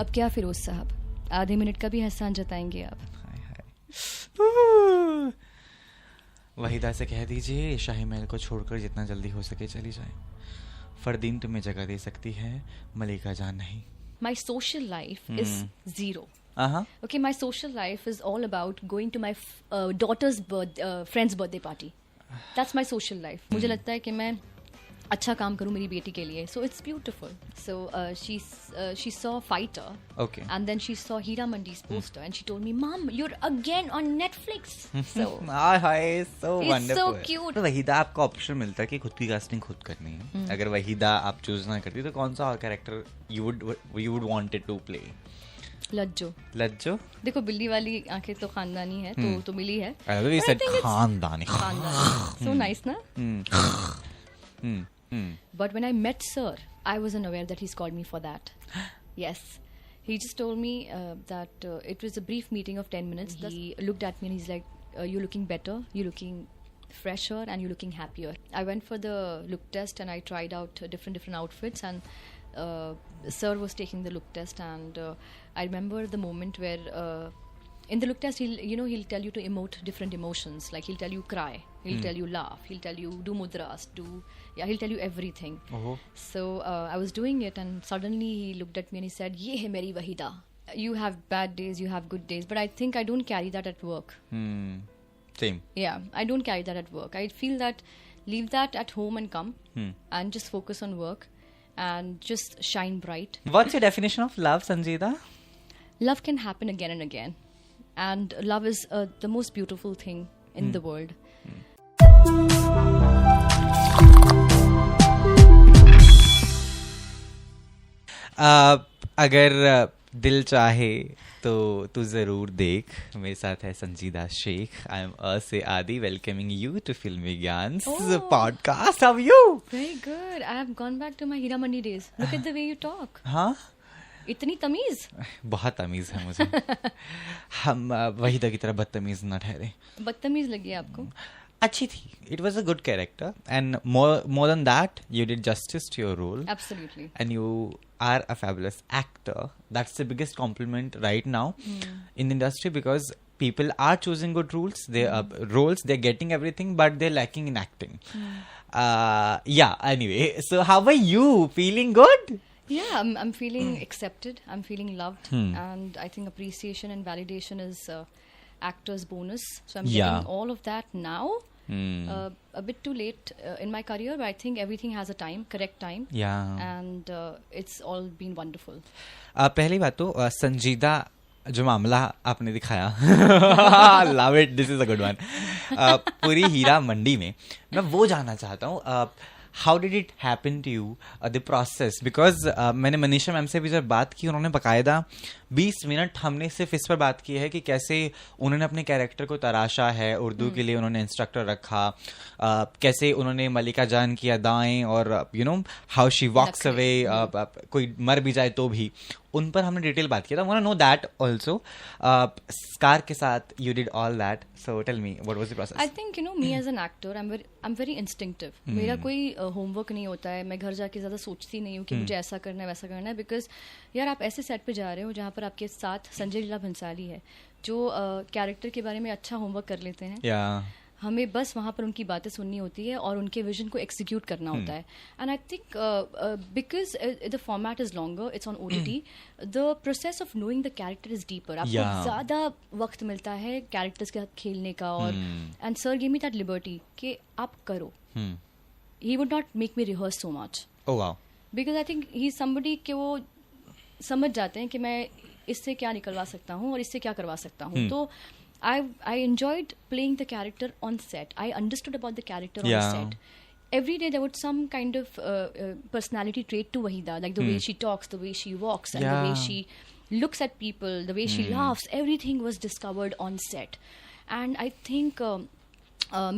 अब क्या फिरोज साहब, आधे मिनट का भी एहसान जताएंगे आप? वहीदा से कह दीजिए शाही महल को छोड़कर जितना जल्दी हो सके चली जाए. फरदीन तुम्हें जगह दे सकती है, मलिका जान नहीं. My social life is zero. Okay, my social life is all about going to my daughter's friend's birthday party. That's my social life. मुझे लगता है कि मैं अच्छा काम करूं मेरी बेटी के लिए. So it's beautiful. So she saw Fighter. Okay. And then she saw Hira Mandi's poster and she told me, "Mom, you're again on Netflix." So hi so it's wonderful. so cute. तो वहीदा आपको option मिलता है कि खुद की casting खुद करनी है. अगर वहीदा आप चूज ना करती तो कौन सा और character you would wanted to play? लज्जो. देखो बिल्ली वाली आंखें तो खानदानी है, तो मिली है. We said खानदानी. So nice ना? But when I met Sir, I wasn't aware that he's called me for that. Yes. He just told me that it was a brief meeting of 10 minutes. He looked at me and he's like, you're looking better, you're looking fresher, and you're looking happier. I went for the look test and I tried out different outfits, and Sir was taking the look test, and I remember the moment where in the look test he'll tell you to emote different emotions, like he'll tell you cry, he'll tell you laugh, he'll tell you do mudras, he'll tell you everything. So I was doing it and suddenly he looked at me and he said, "Ye hai meri Wahida. You have bad days, you have good days, but I think I don't carry that at work." Same. Yeah, I don't carry that at work. I feel that leave that at home and come and just focus on work and just shine bright. What's your definition of love, Sanjeeda? Love can happen again and again. And love is the most beautiful thing in the world. अगर दिल चाहे तो तू जरूर देख. मेरे साथ है संजीदा शेख. आई एम से आदि welcoming you to Filmy Gyaan podcast. How are you? Very good. I have gone back to my Hira Mandi days. Look at the way you talk. हाँ, इतनी तमीज. बहुत तमीज है मुझे. हम वहीदा की तरह बदतमीज ना ठहरे. बदतमीज लगी आपको? अच्छी थी. It was a good character, and more than that, you did justice to your role. Absolutely. And you are a fabulous actor. That's the biggest compliment right now in the industry, because people are choosing good roles. They're getting everything, but they're lacking in acting. Yeah. Anyway, so how are you? Feeling good? Yeah, I'm feeling accepted. I'm feeling loved, and I think appreciation and validation is actor's bonus. So I'm getting all of that now. A bit too late in my career, but I think everything has a time, correct time. Yeah. And it's all been wonderful. पहली बात तो संजीदा जो मामला आपने दिखाया, love it, this is a good one. पूरी हीरा मंडी में मैं वो जानना चाहता हूँ, how did it happen to you, the process? Because मैंने मनीषा मैम से भी जब बात की, उन्होंने बाकायदा 20 मिनट हमने सिर्फ इस पर बात की है कि कैसे उन्होंने अपने कैरेक्टर को तराशा है. उर्दू के लिए उन्होंने इंस्ट्रक्टर रखा, कैसे उन्होंने मलिका जान की अदाएं और हाउ शी वॉक्स अवे, कोई मर भी जाए तो भी, उन पर हमने डिटेल बात किया था. Want to know that also. स्कार के साथ you did all that, so tell me what was the process? I think me as an actor I am very instinctive. मेरा कोई होमवर्क नहीं होता है. मैं घर जाके ज्यादा सोचती नहीं हूँ कि मुझे ऐसा करना है वैसा करना है, बिकॉज यार आप ऐसे सेट पे जा रहे हो जहाँ पर आपके साथ संजय लीला भंसाली है, जो कैरेक्टर के बारे में अच्छा होमवर्क कर लेते हैं. हमें बस वहाँ पर उनकी बातें सुननी होती है और उनके विजन को एक्सिक्यूट करना होता है. And I think because the format is longer, it's on OTT, the process of knowing the character is deeper. आपको ज्यादा वक्त मिलता है कैरेक्टर्स के साथ खेलने का, और and sir give me that liberty कि आप करो. He would not make me rehearse so much, because I think he is somebody कि वो समझ जाते हैं कि मैं इससे क्या निकलवा सकता हूँ और इससे क्या करवा सकता हूँ. तो I enjoyed playing the character on set. I understood about the character on set. Every day there was some kind of personality trait to Wahida, like the way she talks, the way she walks, and the way she looks at people, the way she laughs. Everything was discovered on set. And I think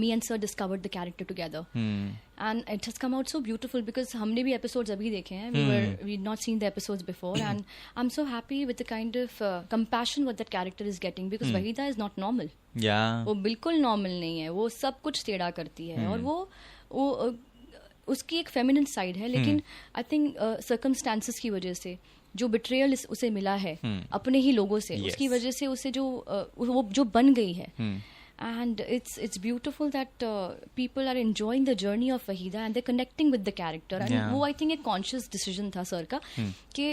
me and Sir discovered the character together. And it has come out so beautiful, because हमने भी episodes अभी देखे हैं. We'd not seen the episodes before, and I'm so happy with the kind of compassion what that character is getting, because Wahida is not normal. वो बिल्कुल normal नहीं है. वो सब कुछ टेढ़ा करती है, और वो उसकी एक feminine side है, लेकिन I think circumstances की वजह से जो बिट्रेयल उसे मिला है अपने ही लोगों से, उसकी वजह से उसे वो जो बन गई है. And it's beautiful that people are enjoying the journey of Waheeda and they're connecting with the character. And वो I think एक conscious decision था सर का कि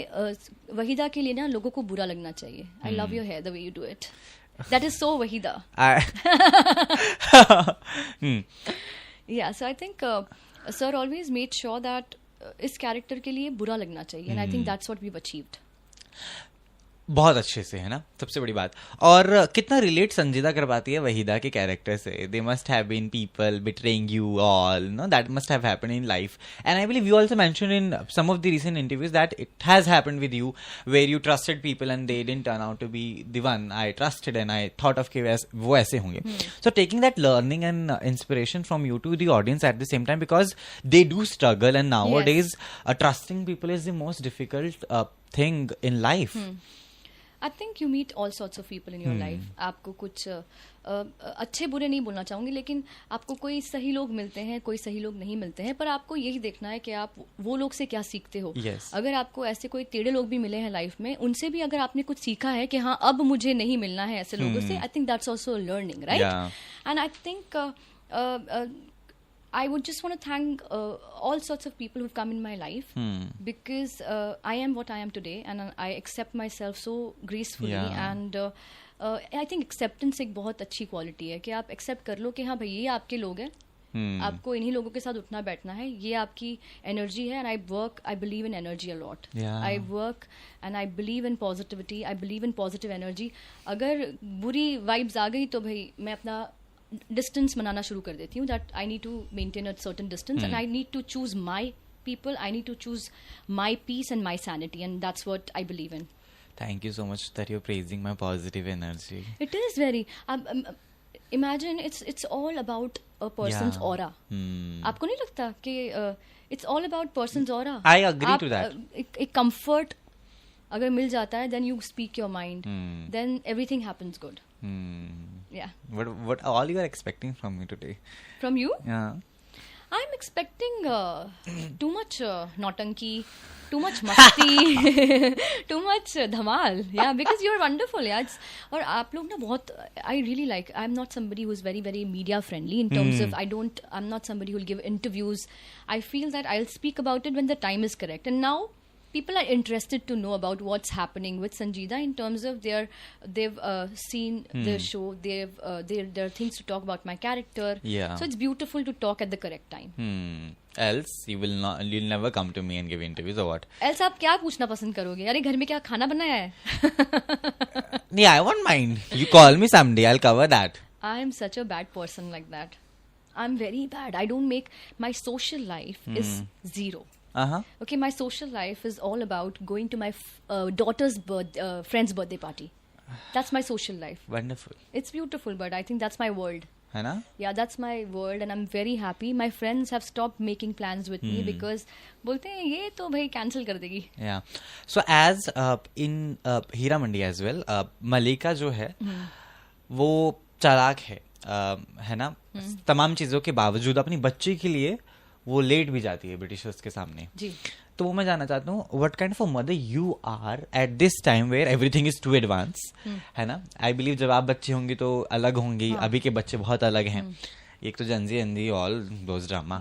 वहीदा के लिए ना लोगों को बुरा लगना चाहिए. I love your hair, the way you do it. That is so Waheeda. Yeah, so I think sir always made sure that इस character के लिए बुरा लगना चाहिए. And I think that's what we've achieved. बहुत अच्छे से, है ना, सबसे बड़ी बात. और कितना रिलेट संजीदा कर पाती है वहीदा के कैरेक्टर से. They must have been people betraying you all, no, that must have happened in life. And I believe you also mention in some of the recent interviews that it has happened with you where you trusted people and they didn't turn out to be the one I trusted and I thought of कि वो ऐसे होंगे. So taking that learning and inspiration from you to the audience at the same time, because they do struggle and nowadays trusting people is the most difficult thing in life. I think you meet all sorts of people in your life. आपको कुछ अच्छे बुरे नहीं बोलना चाहूँगी, लेकिन आपको कोई सही लोग मिलते हैं, कोई सही लोग नहीं मिलते हैं, पर आपको यही देखना है कि आप वो लोग से क्या सीखते हो. अगर आपको ऐसे कोई टेढ़े लोग भी मिले हैं लाइफ में, उनसे भी अगर आपने कुछ सीखा है कि हाँ अब मुझे नहीं मिलना है ऐसे लोगों से, I think that's also learning, right. And I think I would just want to thank all sorts of people who've come in my life because I am what I am today and I accept myself so gracefully. And I think acceptance एक बहुत अच्छी quality है कि आप accept कर लो कि हाँ भाई ये आपके लोग हैं, आपको इन्हीं लोगों के साथ उठना बैठना है, ये आपकी energy है. And I believe in energy a lot. I work and I believe in positivity, I believe in positive energy. अगर बुरी vibes आ गई तो भाई मैं अपना डिस्टेंस बनाना शुरू कर देती हूँ. That I need to maintain a certain distance and I need to choose my people, I need to choose my peace and my sanity, and that's what I believe in. Thank you so much that you're praising my positive energy. It is very imagine it's all about a person's aura. आपको नहीं लगता कि it's all about person's aura? I agree to that. एक comfort अगर मिल जाता है, then you speak your mind, then everything happens good. Yeah. What all you are expecting from me today? From you? Yeah. I'm expecting too much nautanki, too much masti, too much dhamal. Yeah, because you're wonderful. Yeah, और आप लोग ना बहुत, I really like. I'm not somebody who's very very media friendly in terms of I'm not somebody who'll give interviews. I feel that I'll speak about it when the time is correct. And now people are interested to know about what's happening with Sanjeeda in terms of they've seen the show, there are things to talk about my character. So it's beautiful to talk at the correct time. Else you'll never come to me and give interviews or what? Else आप क्या पूछना पसंद करोगे? अरे घर में क्या खाना बनाया है? Yeah, I won't mind. You call me someday, I'll cover that. I am such a bad person like that. I'm very bad. I don't make my social life is zero. Okay, my social life is all about going to my daughter's friend's birthday party. That's my social life. Wonderful. It's beautiful, but I think that's my world. है ना? Yeah, that's my world and I'm very happy. My friends have stopped making plans with me because बोलते हैं ये तो भाई cancel कर देगी. Yeah. So as in Heera Mandi as well, मलिका जो है वो चालाक है ना? तमाम चीजों के बावजूद अपनी बच्ची के लिए वो लेट भी जाती है ब्रिटिशर्स के सामने. जी. तो वो मैं जानना चाहता हूँ what kind of a mother you are at this time where everything is too advance, है ना? आई बिलीव जब आप बच्चे होंगी तो अलग होंगी. अभी के बच्चे बहुत अलग हैं. एक तो Gen Z and the all those drama.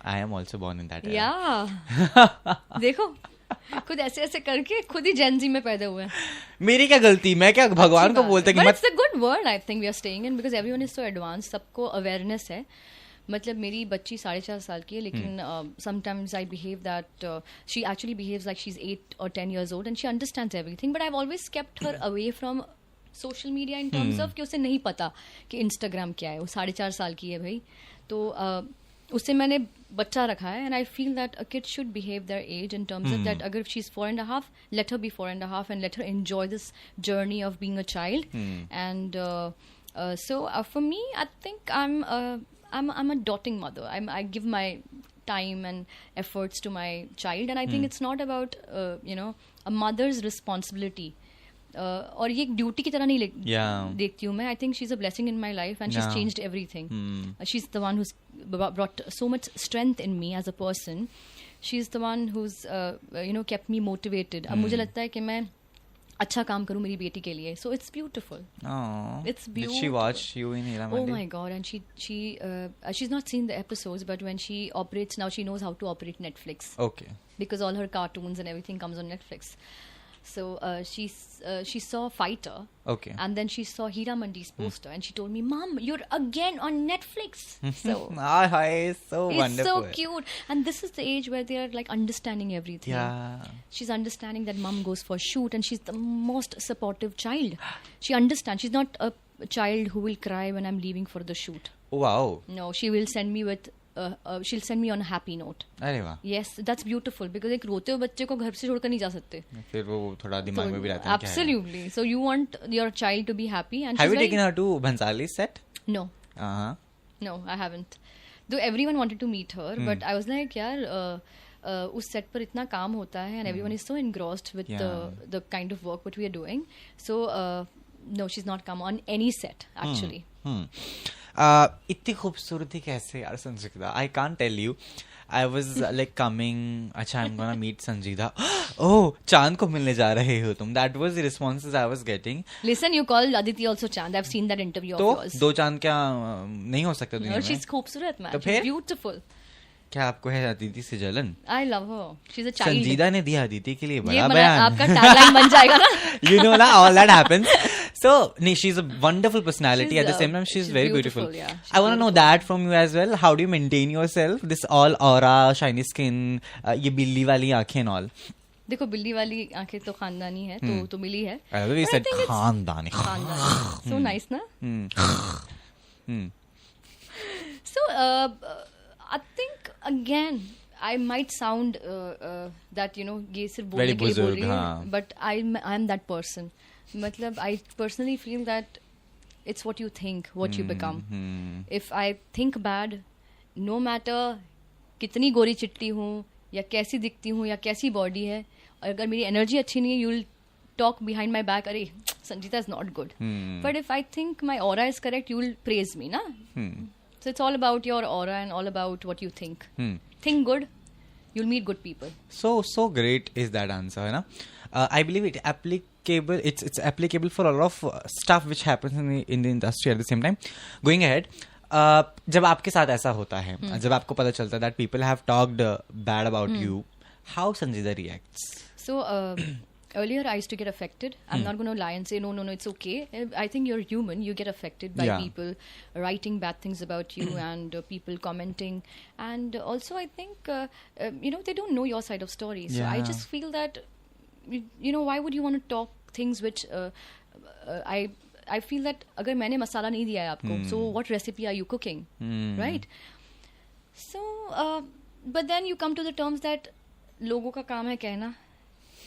I am also born in that. देखो खुद ऐसे ऐसे करके खुद ही जेन ज़ी में पैदा हुए हैं. मेरी क्या गलती? मैं क्या भगवान को बोलते कि it's a good world I think we are staying in because everyone is so advance. सबको अवेयरनेस है. मतलब मेरी बच्ची 4.5 साल की है, लेकिन sometimes I behave that she actually behaves like she's 8 or 10 years old and she understands everything, but I've always kept her away from social media in terms of कि उसे नहीं पता कि Instagram क्या है. वो 4.5 साल की है भाई, तो उससे मैंने बच्चा रखा है. and I feel that a kid should behave their age in terms of that. अगर she's 4.5, let her be 4.5 and let her enjoy this journey of being a child. And so for me, I think I'm a doting mother. I give my time and efforts to my child, and I think it's not about a mother's responsibility और ये एक duty की तरह नहीं Yeah. देखती हूँ मैं. I think she is a blessing in my life and she Yeah. Changed everything. She is the one whose brought so much strength in me as a person. She is the one who's kept me motivated. अब मुझे लगता है कि मैं अच्छा काम करूँ मेरी बेटी के लिए. So it's beautiful. Oh. It's Did beautiful. she watch you in Hira Oh Mandi? my God! And she's not seen the episodes, but when she operates now, she knows how to operate Netflix Okay. because all her cartoons and everything comes on Netflix. So she saw Fighter, Okay. and then she saw Hira Mandi's poster, and she told me, "Mom, you're again on Netflix." So Hi, so it's wonderful. so cute, and this is the age where they are like understanding everything. Yeah. She's understanding that mom goes for shoot, and she's the most supportive child. She understands. She's not a child who will cry when I'm leaving for the shoot. Wow. No, she will send me with. She'll send me on a happy note. अरे वाह. Yes, that's beautiful because एक रोते हुए बच्चे को घर से छोड़कर नहीं जा सकते. फिर वो थोड़ा दिमाग में भी रहता है. Absolutely. So you want your child to be happy, and Have she's you very... taken her to Bhansali's set? No. Uh-huh. No, I haven't. Though everyone wanted to meet her, but I was like, यार उस set पर इतना काम होता है, and everyone is so engrossed with the kind of work what we are doing. So no, she's not come on any set actually. इतनी खूबसूरती कैसे यार Sanjeeda. I can't tell you. I was like coming. अच्छा, I am gonna meet संजीदा. ओह, चांद को मिलने जा रहे हो तुम. That was the responses I was getting. Listen, you called Aditi also Chand. I've seen that interview of तो yours. दो चांद क्या नहीं हो सकते दुनिया No, में? she's खूबसूरत man. तो She's फिर? beautiful. क्या आपको है अदिति से जलन? I love her. She's a child. संजीदा ने दिया अदिति के लिए ये बड़ा मतलब बयान. आपका tagline बन जाएगा ना. You know ना, all that happens. So, she's a wonderful personality. She's, At the same time, she's very beautiful. yeah. I want to know that from you as well. How do you maintain yourself? This all aura, shiny skin, ये बिल्ली वाली आँखें and all. देखो, बिल्ली वाली आंखें तो खानदानी है, तो मिली है. I thought you But I said think it's खानदानी. खानदानी. So nice ना? So I think again I might sound that ये सिर्फ बोलने के लिए बोल रही हूँ, but I'm that person. मतलब I personally feel that it's what you think, what you become. If I think bad, no matter कितनी गोरी चिट्टी हूँ या कैसी दिखती हूँ या कैसी बॉडी है, अगर मेरी एनर्जी अच्छी नहीं है, you'll talk behind my back, अरे Sanjita is not good. But if I think my aura is correct, you'll praise me, ना? So it's all about your aura and all about what you think. Think good, you'll meet good people. So great is that answer, है ना? I believe it's applicable for a lot of stuff which happens in the industry at the same time. Going ahead, जब आपके साथ ऐसा होता है, जब आपको पता चलता है that people have talked bad about you, how Sanjida reacts? So earlier I used to get affected. I'm not going to lie and say no, it's okay. I think you're human. You get affected by people writing bad things about you and people commenting. And also I think they don't know your side of story. So I just feel that why would you want to talk things which I feel that अगर मैंने मसाला नहीं दिया है आपको, so what recipe are you cooking, right? So but then you come to the terms that लोगों का काम है कहना,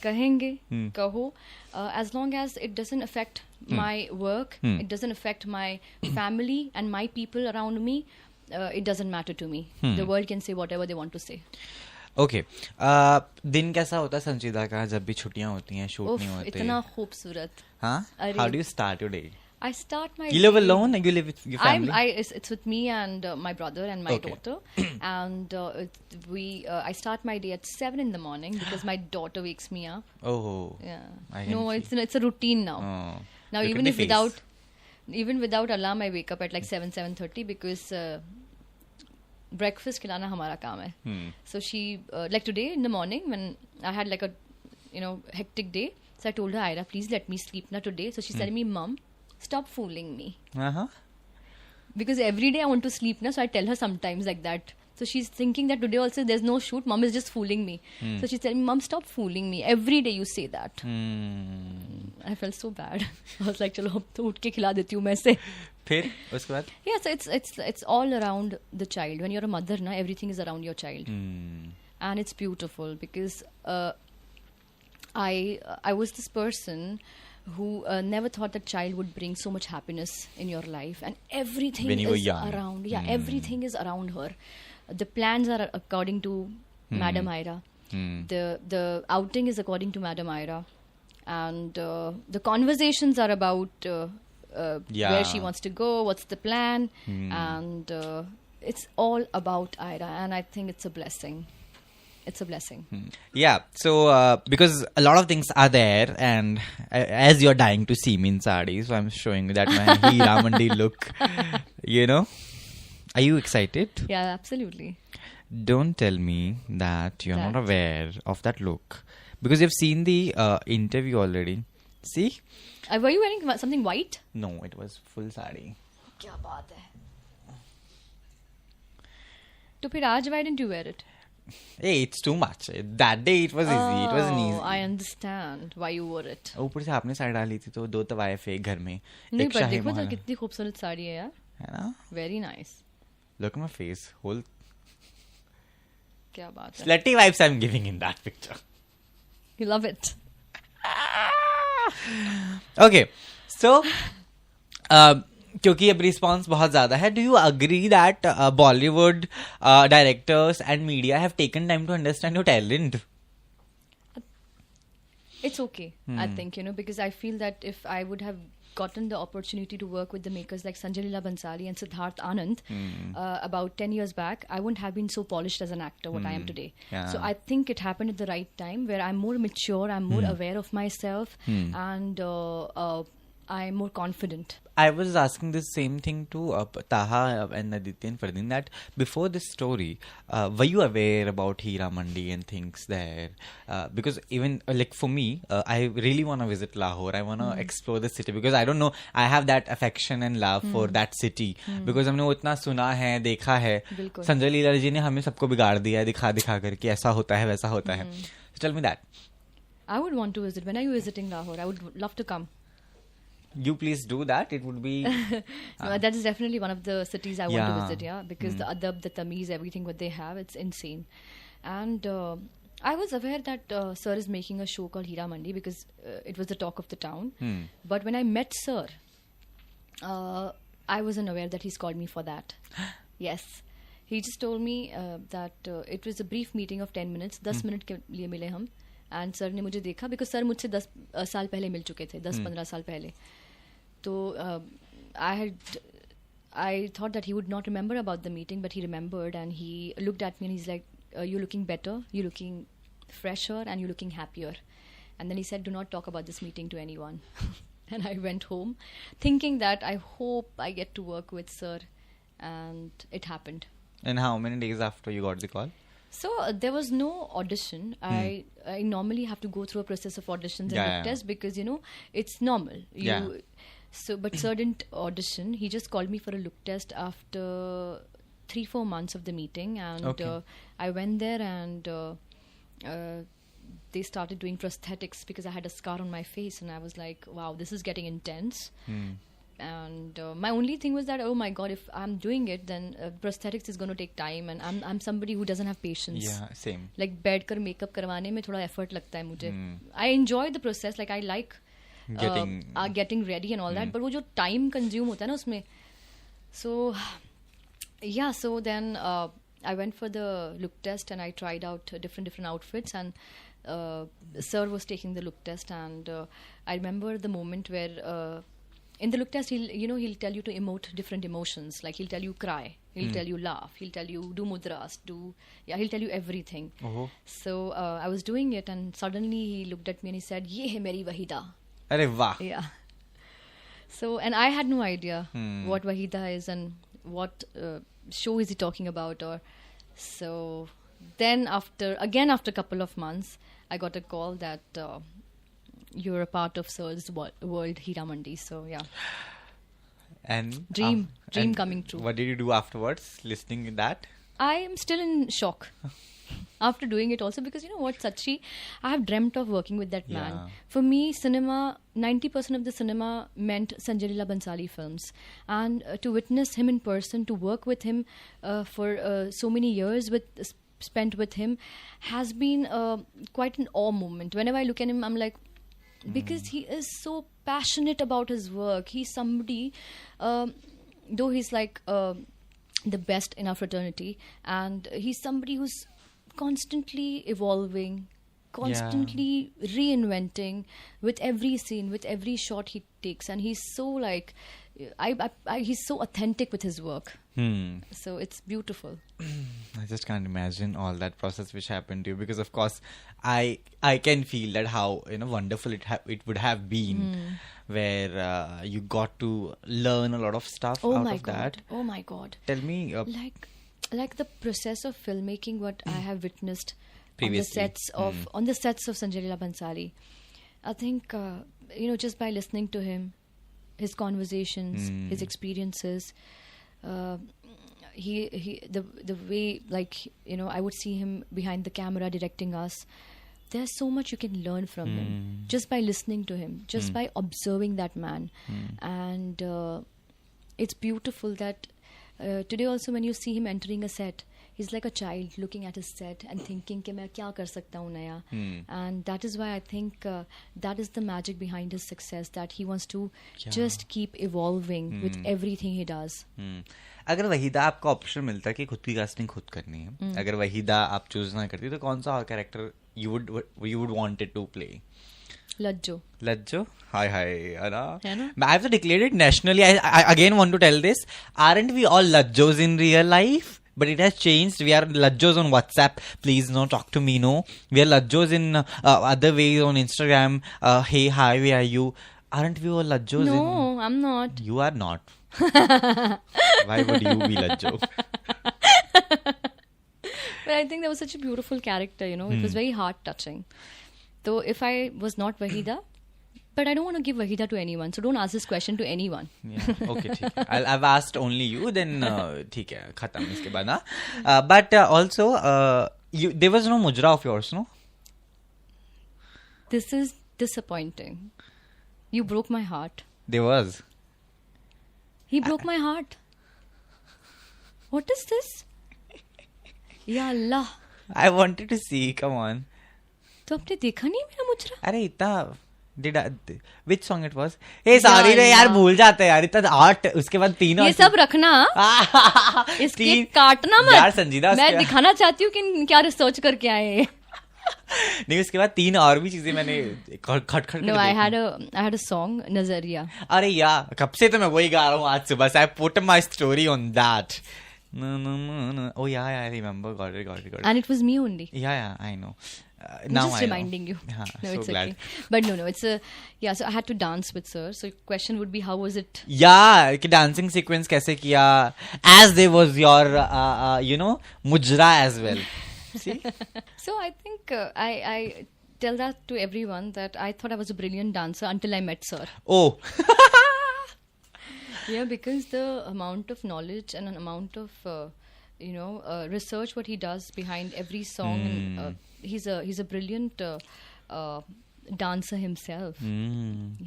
कहेंगे, कहो, as long as it doesn't affect my work, it doesn't affect my family and my people around me, it doesn't matter to me. The world can say whatever they want to say. Okay. दिन कैसा होता है संजीदा का जब भी छुट्टियां होती हैं, शूट नहीं होते? इतना खूबसूरत. हाँ? How do you start your day? I start my You live alone or you live with your family? It's with me and my brother and my daughter. And I start my day at 7 in the morning because my daughter wakes me up. Oh. Yeah. No, it's a routine now. Oh. Now even without alarm, I wake up at like 7:30 because breakfast खिलाना हमारा काम है. So she like today in the morning when I had like a hectic day, so I told her, Ira, please let me sleep now today. So she's telling me, Mom, stop fooling me. Because every day I want to sleep now, so I tell her sometimes like that. So she's thinking that today also there's no shoot, Mom is just fooling me. So she's telling me, Mom, stop fooling me. Every day you say that. I felt so bad. I was like, चलो तो उठ के खिला देती हूँ मैं से. फिर उसके बाद? Yeah, so it's all around the child. When you're a mother, na, everything is around your child. And it's beautiful because I was this person who never thought that child would bring so much happiness in your life, and everything is around. Yeah, everything is around her. The plans are according to Madam Ira. The outing is according to Madam Ira. and the conversations are about where she wants to go, what's the plan, and it's all about Ira, and I think it's a blessing. It's a blessing. Yeah, so because a lot of things are there, and as you're dying to see me in sari, so I'm showing you that my Hira Mandi look, you know. Are you excited? Yeah, absolutely. Don't tell me that you're not aware of that look, because you've seen the interview already. See? Were you wearing something white? No, it was full sari. Kya baat hai? So फिर आज why didn't you wear it? Hey, it's too much. That day it was easy. It wasn't easy. I understand why you wore it. ऊपर से आपने साड़ी डाली थी तो 2 तवाए फेंक घर में. नहीं पर देखो तो कितनी खूबसूरत साड़ी है यार. है ना? Very nice. Look at my face. Whole. क्या बात है? Slutty vibes I'm giving in that picture. You love it. Okay, so क्योंकि अब रिस्पॉन्स बहुत ज्यादा है, do you agree that Bollywood directors and media have taken time to understand your talent? It's okay, I think, because I feel that if I would have gotten the opportunity to work with the makers like Sanjay Leela Bhansali and Siddharth Anand about 10 years back, I wouldn't have been so polished as an actor what I am today. Yeah. So I think it happened at the right time where I'm more mature, I'm more aware of myself, and I'm more confident. I was asking the same thing to Taha and Aditya and Fardeen, that before this story, were you aware about Hira Mandi and things there? Because even like for me, I really want to visit Lahore. I want to explore the city because I don't know. I have that affection and love for that city because हमने वो इतना सुना है, देखा है. संजय लीला जी ने हमें सबको बिगाड़ दिया है, दिखा करके ऐसा होता है, वैसा होता है. So tell me that. I would want to visit. When are you visiting Lahore? I would love to come. You please do that. It would be. That is definitely one of the cities I want to visit. Yeah, because the adab, the tamiz, everything what they have, it's insane. And I was aware that Sir is making a show called Hira Mandi because it was the talk of the town. But when I met Sir, I wasn't aware that he's called me for that. Yes, he just told me that it was a brief meeting of 10 minutes. 10 minute के लिए मिले हम. And Sir ने मुझे देखा because Sir मुझसे 10 साल पहले मिल चुके थे, 10-15 साल पहले. So I thought that he would not remember about the meeting, but he remembered and he looked at me and he's like, you're looking better, you're looking fresher and you're looking happier. And then he said, do not talk about this meeting to anyone. And I went home thinking that I hope I get to work with Sir, and it happened. And how many days after you got the call? So there was no audition. I normally have to go through a process of auditions and look tests because, it's normal. So, but Sir didn't audition. He just called me for a look test after 3-4 months of the meeting. And I went there and they started doing prosthetics because I had a scar on my face. And I was like, wow, this is getting intense. And my only thing was that, oh my God, if I'm doing it, then prosthetics is going to take time. And I'm somebody who doesn't have patience. Yeah, same. Like, बैठ कर makeup करवाने में थोड़ा effort लगता है मुझे. I enjoy the process. Like, I like getting ready and all that, but वो जो time consume होता है ना उसमें. So yeah, so then I went for the look test and I tried out different outfits, and Sir was taking the look test, and I remember the moment where in the look test he'll tell you to emote different emotions, like he'll tell you cry, he'll tell you laugh, he'll tell you do mudras, he'll tell you everything. So I was doing it and suddenly he looked at me and he said, "Ye hai meri Wahida." Arey wah. Yeah. So, and I had no idea what Wahida is and what show is he talking about. So then after a couple of months, I got a call that you're a part of Sir's world, Hira Mandi. So yeah. And dream coming true. What did you do afterwards, listening to that? I am still in shock. After doing it also, because you know what, Sachi, I have dreamt of working with that man. For me, cinema, 90% of the cinema meant Sanjay Leela Bhansali films. And to witness him in person, to work with him for so many years spent with him has been quite an awe moment. Whenever I look at him, I'm like, because he is so passionate about his work. He's somebody, though he's like the best in our fraternity, and he's somebody who's constantly evolving, constantly reinventing with every scene, with every shot he takes, and he's so like, he's so authentic with his work. So it's beautiful. I just can't imagine all that process which happened to you, because of course I can feel that how wonderful it would have been, where you got to learn a lot of stuff out of that. Oh my God. Tell me, like the process of filmmaking, what I have witnessed previously on the sets of Sanjay Leela Bhansali. I think just by listening to him, his conversations, his experiences, the way, like, I would see him behind the camera directing us. There's so much you can learn from him just by listening to him, just by observing that man. And it's beautiful that today also when you see him entering a set, he's like a child looking at his set and thinking कि मैं क्या कर सकता हूँ नया. And that is why I think that is the magic behind his success, that he wants to just keep evolving with everything he does. अगर वहीदा आपका option मिलता कि खुद की कास्टिंग खुद करनी है, अगर वहीदा आप चूज ना करती, तो कौन सा और character you would wanted to play? Lajjo? Hi, Anna. I have to declare it nationally. I again want to tell this. Aren't we all Lajjos in real life? But it has changed. We are Lajjos on WhatsApp. Please, no, talk to me, no. We are Lajjos in other ways on Instagram. Hey, hi, where are you? Aren't we all Lajjos? No, I'm not. You are not. Why would you be Lajjo? But I think that was such a beautiful character, It was very heart-touching. So if I was not Wahida, but I don't want to give Wahida to anyone, so don't ask this question to anyone. Yeah, okay, ठीक है. I've asked only you, then ठीक है, खत्म इसके बाद ना. But also, there was no Mujra of yours, no? This is disappointing. You broke my heart. There was. He broke my heart. What is this? Ya Allah. I wanted to see, come on. तो आपने देखा नहीं मेरा मुजरा? अरे इतना which song it was? Hey सारी रे यार भूल जाते हैं यार, इतना 8 उसके बाद 3 ये सब रखना इसके काटना मत यार संजीदा, मैं दिखाना चाहती हूँ कि क्या रिसर्च करके आए हैं. नहीं, उसके बाद 3 और भी चीजें मैंने खट No, I had a song नजरिया. अरे यार कब से तो मैं वही गा रहा हूँ आज सुबह से. I put my story on that. No. Oh yeah, I remember. Got it. And it was me only. Yeah, I know. I'm now just reminding you. No, so it's glad. Okay. But no, it's a so I had to dance with sir. So question would be, how was it? Yeah, कि dancing sequence कैसे किया? As there was your mujra as well. See? So I think I tell that to everyone that I thought I was a brilliant dancer until I met sir. Oh. Yeah, because the amount of knowledge and an amount of research what he does behind every song, and he's a brilliant dancer himself.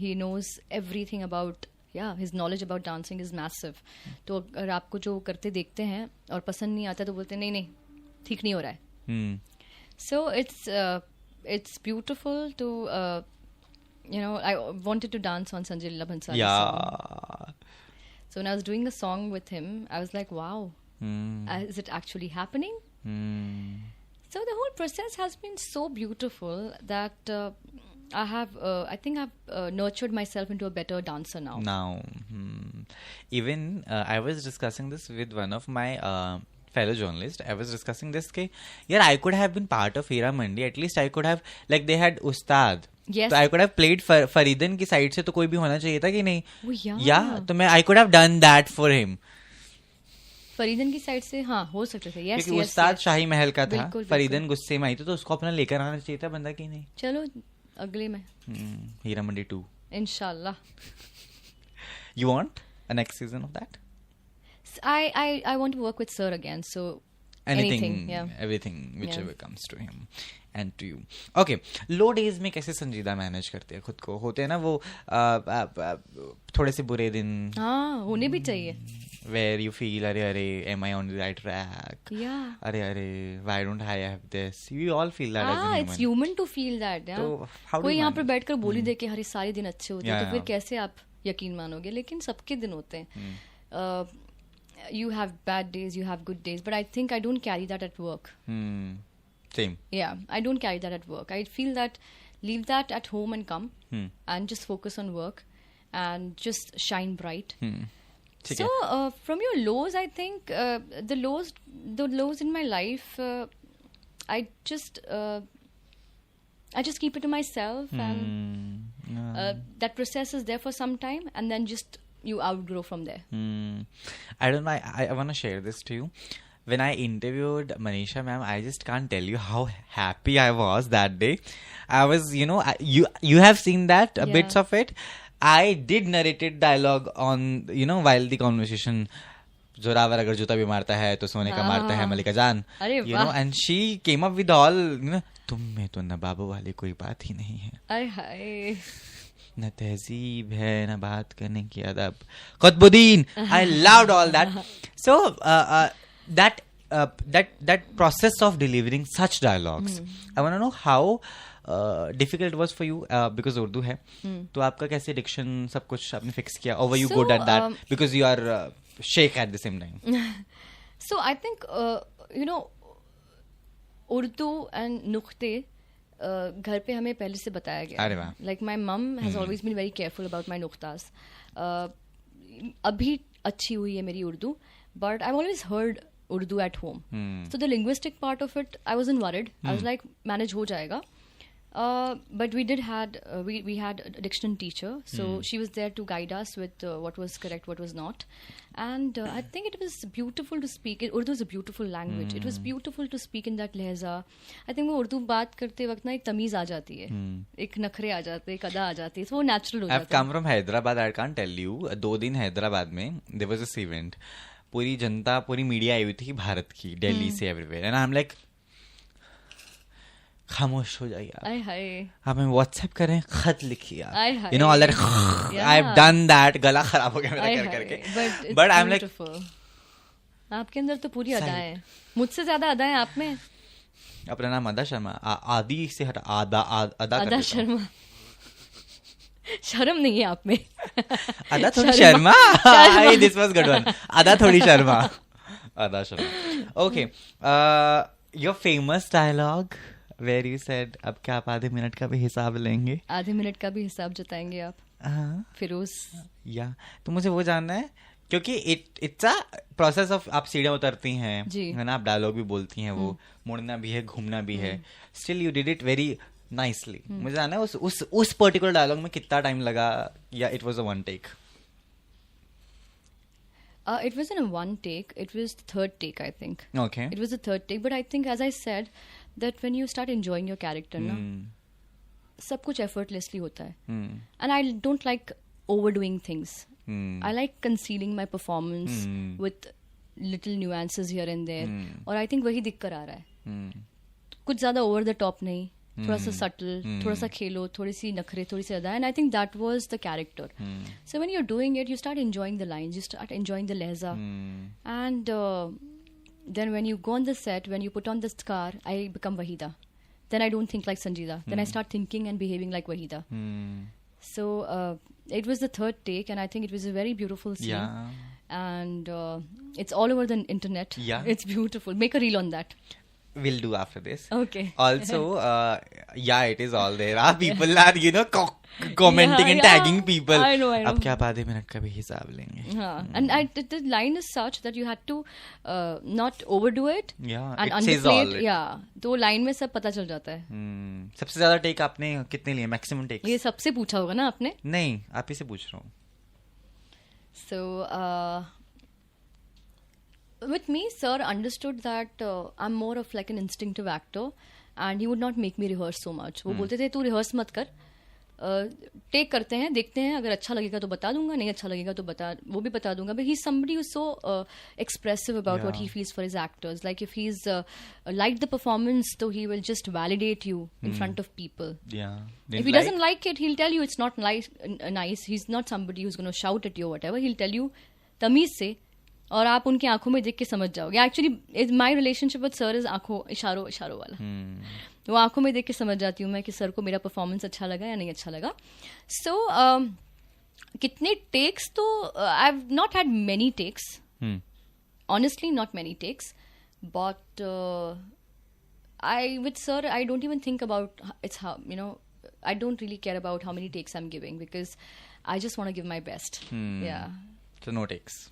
He knows everything about, his knowledge about dancing is massive. तो अगर आपको जो करते देखते हैं और पसंद नहीं आता तो बोलते नहीं ठीक नहीं हो रहा है. So it's beautiful to I wanted to dance on Sanjay Leela Bhansali song. So when I was doing the song with him, I was like, wow, is it actually happening? So the whole process has been so beautiful that I think I've nurtured myself into a better dancer now. Even I was discussing this with one of my fellow journalists. I was discussing this कि यार I could have been part of Hira Mandi. At least I could have, like they had Ustad. Yes. So I could have played फरीदन की side से तो कोई भी होना चाहिए था कि नहीं? Yeah. तो मैं I could have done that for him. फरीदन की साइड से हो सकता था. Yes, क्योंकि उस्ताद शाही महल का था. बिल्कुल. फरीदन गुस्से में आई तो उसको अपना लेकर आना चाहिए था बंदा कि नहीं? चलो अगले में. Heera Mandi 2. Inshallah. You want a next season of that? I want to work with sir again. So anything, everything, whichever comes to him and to you. Okay, low days में कैसे संजीदा मैनेज करते हैं खुद को? होते हैं ना वो थोड़े से बुरे दिन. होने भी चाहिए. Where you feel अरे am I on the right track? Yeah. अरे why don't I have this? You all feel that as a human. It's human to feel that. तो कोई यहाँ पर बैठकर बोली दे कि हरे सारे दिन अच्छे होते हैं तो फिर कैसे आप यकीन मानोगे? लेकिन सबके दिन होते हैं. You have bad days, you have good days, but I think I don't carry that at work. Same. Yeah, I don't carry that at work. I feel that leave that at home and come and just focus on work and just shine bright. ठीक So है. from your lows, I think the lows in my life, I just keep it to myself, and that process is there for some time, and then just you outgrow from there. I don't know. I want to share this to you. When I interviewed Manisha ma'am, I just can't tell you how happy I was that day. I was, you have seen that Yeah. bits of it. I did narrated dialogue on, while the conversation. Zorawar अगर जूता भी मारता है तो सोने का मारता है मलिका जान. अरे वाह. And she came up with all, तुम में तो नवाबों वाली कोई बात ही नहीं है. अरे हाय. न तहजीब है न बात करने की अदब. Qutubuddin. I loved all that. So that process of delivering such dialogues, I want to know how difficult it was for you, because Urdu है. तो आपका कैसे diction सब कुछ आपने fix किया, or were you good at that because you are sheikh at the same time? So I think Urdu and नुक्ते घर पे हमें पहले से बताया अरे गया. वाह. Like my mum has always been very careful about my नुक्तास. अभी अच्छी हुई है मेरी Urdu, but I always heard Urdu at home. So the linguistic part of it I wasn't worried. I was like manage हो जाएगा. But we did had we had a diction teacher, so she was there to guide us with what was correct, what was not, and I think it was beautiful to speak. Urdu is a beautiful language. It was beautiful to speak in that लहजा. I think वो उर्दू बात करते वक्त ना एक तमीज़ आ जाती है, एक नखरे आ जाते, एक अदा आ जाती है, तो वो नेचुरल हो I've जाता है. come from Hyderabad. I can't tell you. 2 दिन हैदराबाद में there was this event. पूरी जनता, पूरी मीडिया आई हुई थी भारत की, दिल्ली से everywhere, and I'm like, खामोश हो जाइए आप. आय हाय. आप हमें व्हाट्सएप करें, खत लिखिए आप. आय हाय. You know all that. Yeah. I've done that. गला खराब हो गया मेरा आय कर हाय. करके. But But it's I'm like, beautiful. आपके अंदर तो पूरी Side. अदाएं हैं. मुझसे ज्यादा अदाएं आप में. अपना नाम अदा शर्मा. आदि से हटा अदा कर अदा देता हूँ. शर्मा. शर्म नहीं है आप में. अदा थोड़ी Sharma. Sharma. This was good one. अदा थोड़ी शर्मा. अदा Sharma. Okay. Your famous dialogue where you said अब क्या आप आधे मिनट का भी हिसाब लेंगे. आधे मिनट का भी हिसाब जताएंगे आप. हाँ. फिरोज. या तो मुझे वो जानना है, क्योंकि इट्स अ प्रोसेस ऑफ, आप सीढ़ियाँ उतरती हैं, जी. है ना, आप डायलॉग भी बोलती हैं, वो मुड़ना भी है, घूमना भी है, still you did it very nicely. मुझे जानना है उस पर्टिकुलर डायलॉग में कितना टाइम लगा, या it was a one take? It wasn't a one take. It was the third take, I think. Okay. It was the third take, but I think, as I said, that when you start enjoying your character, ना, सब कुछ effortlessly होता है. And I don't like overdoing things. I like concealing my performance with little nuances here and there. और I think वही दिख कर आ रहा है. कुछ ज़्यादा over the top नहीं, थोड़ा सा subtle, थोड़ा सा खेलो, थोड़ी सी नखरे, थोड़ी सी अदा. And I think that was the character. So when you're doing it, you start enjoying the lines, you start enjoying the lehza. And then when you go on the set, when you put on the scar, I become Wahida. Then I don't think like Sanjeeda. Then I start thinking and behaving like Wahida. So it was the third take, and I think it was a very beautiful scene. Yeah. And it's all over the internet. Yeah. It's beautiful. Make a reel on that. We'll do after this. Okay. Also, yeah, it is all there. People are, commenting and tagging people. I know. अब क्या आप आधे minute का भी हिसाब लेंगे? And the line is such that you had to not overdo it. Yeah, and it says underplay all. it. Yeah. तो line में सब पता चल जाता है. सबसे ज्यादा टेक आपने कितने लिए? Maximum take? ये सबसे पूछा होगा ना आपने? नहीं, आप ही से पूछ रहा हूँ. So with me, sir understood that I'm more of like an instinctive actor, and he would not make me rehearse so much. वो बोलते थे तू rehearse मत कर, टेक करते हैं, देखते हैं, अगर अच्छा लगेगा तो बता दूंगा, नहीं अच्छा लगेगा तो वो भी बता दूंगा. But he's somebody who's so expressive about what he feels for his actors. Like if he's liked the performance, so he will just validate you in front of people. Yeah. If he doesn't like it, he'll tell you it's not nice. He's not somebody who's going to shout at you or whatever. He'll tell you तमीज से, और आप उनकी आंखों में देख के समझ जाओगे. Actually my relationship with sir is आंखों इशारों वाला. वो आंखों में देख के समझ जाती हूँ मैं कि सर को मेरा परफॉर्मेंस अच्छा लगा या नहीं अच्छा लगा. सो कितने टेक्स, तो I have not had many takes, honestly not many takes, but With Sir, I don't even think about it's how, I don't really care about how many takes I'm giving because I just want to give my best. Yeah. So no takes.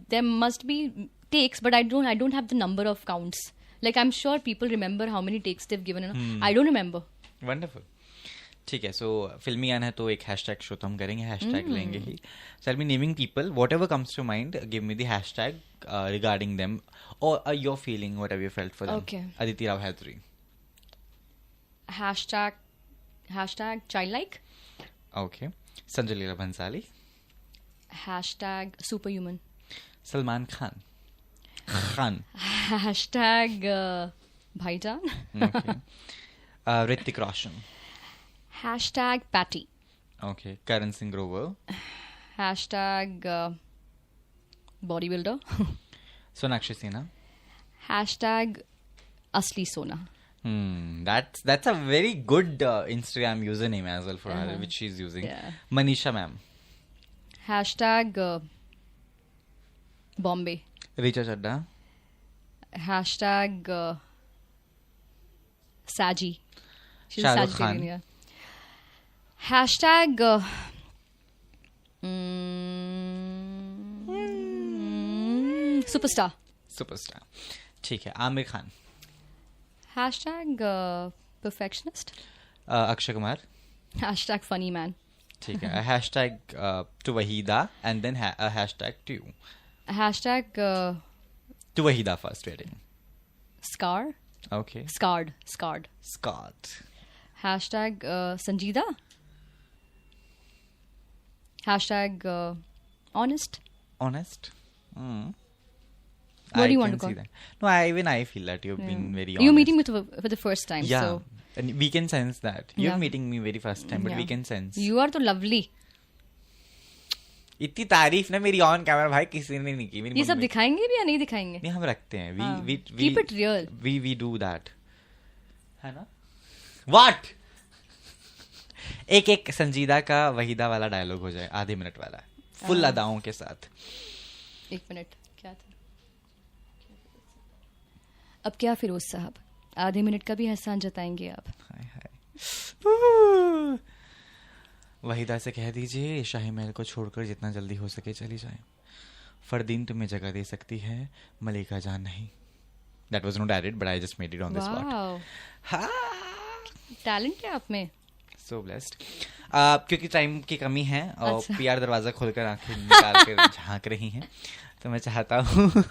There must be takes, but I don't have the number of counts. Like, I'm sure people remember how many takes they've given. I don't remember. Wonderful. ठीक है, सो फिल्मी गाना है तो एक hashtag show तो हम करेंगे, हैशटैग लेंगे ही. So I be naming people, whatever comes to mind, give me the hashtag regarding them or your feeling, whatever you felt for them. Okay. Aditi Rao Hydari. Hashtag childlike. Okay. Sanjay Leela Bhansali. Hashtag superhuman. Salman Khan. Khan. Hashtag Bhaijan. Okay. Hrithik Roshan. Hashtag Patty. Okay. Karan Singh Grover. Hashtag bodybuilder. Sonakshi Sinha. Hashtag Asli Sona. That's a very good Instagram username as well for her, Uh-huh. which she's using. Yeah. Manisha ma'am. Hashtag Bombay. Richa Chadda. Hashtag Saji. She's Shah a Rukh Khan. Sagittarian, yeah. Hashtag superstar. Superstar. ठीक है. Aamir Khan. Hashtag perfectionist. Akshay Kumar. Hashtag funny man. ठीक है. A hashtag to Wahida and then a hashtag to you. Hashtag To Wahida first wedding. scar. Okay. Scarred. Scott. Hashtag Sanjeeda. Hashtag honest. Honest. What do you want to call? that. No, I feel that you've been very honest. You're meeting with for the first time. Yeah. So And we can sense that. You're Yeah. meeting me very first time, but Yeah. we can sense. you are so lovely. इतनी तारीफ ना मेरी on camera भाई किसी ने नहीं की. मेरी ये सब मम्मी- दिखाएंगे भी या नहीं दिखाएंगे? नहीं, हम रखते हैं. हाँ. We Keep it real. We do that. है ना? What? एक संजीदा का वहीदा वाला डायलॉग हो जाए, आधे मिनट वाला, फुल अदाओं के साथ. 1 मिनट. क्या था? अब क्या फिरोज साहब, आधे मिनट का भी एहसान जताएंगे आप? हाय हाय. वहीदा से कह दीजिए शाही महल को छोड़कर जितना जल्दी हो सके चली जाए. फरदीन तुम्हें जगह दे सकती है, मलिका जान नहीं. That was not added, but I just made it on the spot. Wow, हाँ. टैलेंट है आप में. So blessed. क्योंकि टाइम की कमी है और अच्छा. पीआर दरवाजा खोलकर आंखें निकाल कर झांक रही हैं, तो मैं चाहता हूँ.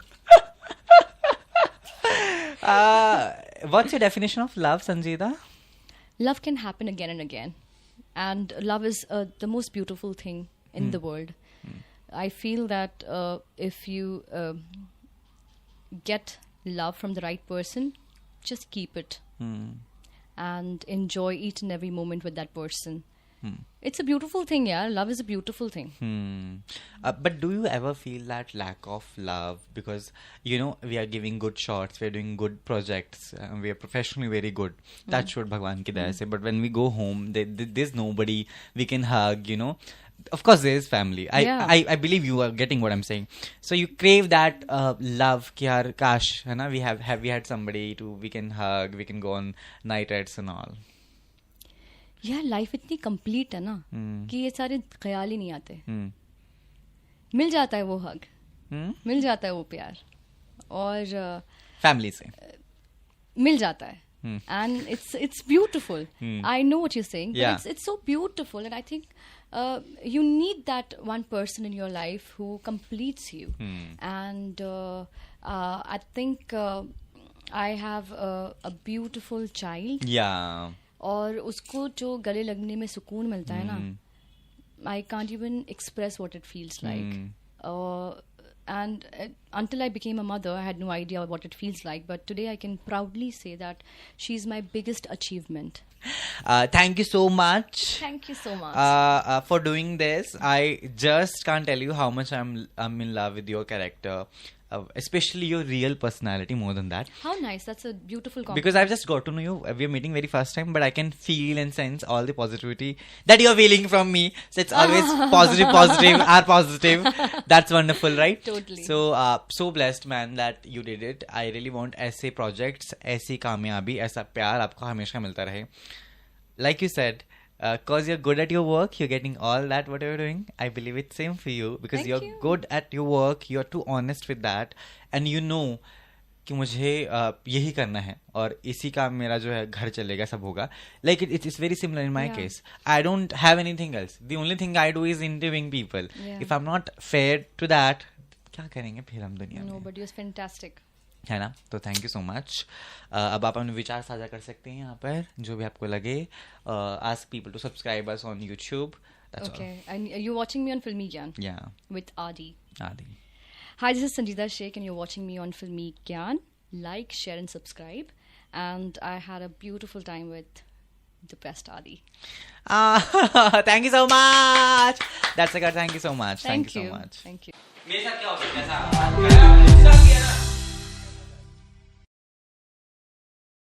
What's your definition of love, Sanjeeda? Love can happen again and again, and love is the most beautiful thing in the world. I feel that if you get love from the right person, just keep it and enjoy each and every moment with that person. It's a beautiful thing, yeah. Love is a beautiful thing. But do you ever feel that lack of love? Because, you know, we are giving good shots, we are doing good projects, we are professionally very good. Touch wood, Bhagwan ki daya se. But when we go home, there's nobody we can hug, you know. Of course, there is family. Yeah. I believe you are getting what I'm saying. So you crave that love, ki yaar, kash, hai na, we had somebody we can hug, we can go on night rides and all. यार life इतनी complete है ना कि ये सारे ख्याल ही नहीं आते. मिल जाता है वो हग, मिल जाता है वो प्यार, और फैमिली से मिल जाता है. And it's beautiful. I know what you're saying, but Yeah. it's so beautiful, and I think you need that one person in your life who completes you. And I think I have a beautiful child. Yeah. और उसको जो गले लगने में सुकून मिलता है ना, I can't even express what it feels like. And until I became a mother, I had no idea what it feels like. But today I can proudly say that she's my biggest achievement. Thank you so much. Thank you so much. For doing this. I just can't tell you how much I'm in love with your character. especially your real personality more than that. How nice. That's a beautiful compliment. Because I've just got to know you. We are meeting very first time, but I can feel and sense all the positivity that you're feeling from me. So it's always positive, are positive. That's wonderful, right? Totally. So, so blessed, man, that you did it. I really want ऐसे projects, ऐसी कामयाबी, ऐसा प्यार आपको हमेशा मिलता रहे. Like you said, because you're good at your work, you're getting all that what you're doing. I believe it's same for you because Thank you're you. good at your work. You're too honest with that, and you know कि मुझे यही करना है और इसी का मेरा जो है घर चलेगा, सब होगा. Like it's very similar in my Yeah. case. I don't have anything else. The only thing I do is interviewing people. Yeah. If I'm not fair to that, क्या करेंगे फिर हम दुनिया No, में, but you're fantastic. है ना? तो thank you so much. अब आप अपने विचार साझा कर सकते हैं यहाँ पर जो भी आपको लगे. Ask people to subscribe us on YouTube. That's Okay. And you're watching me on Filmi Gyan all. Yeah. with Adi. Adi. Hi, this is Sanjida Sheikh, and you're watching me on Filmi Gyan. Like, share, and subscribe. And I had a beautiful time with the best Adi. Thank you so much. That's a good. Thank you so much. Thank so you. much. Thank you. मेरे साथ क्या हो सकता है ऐसा?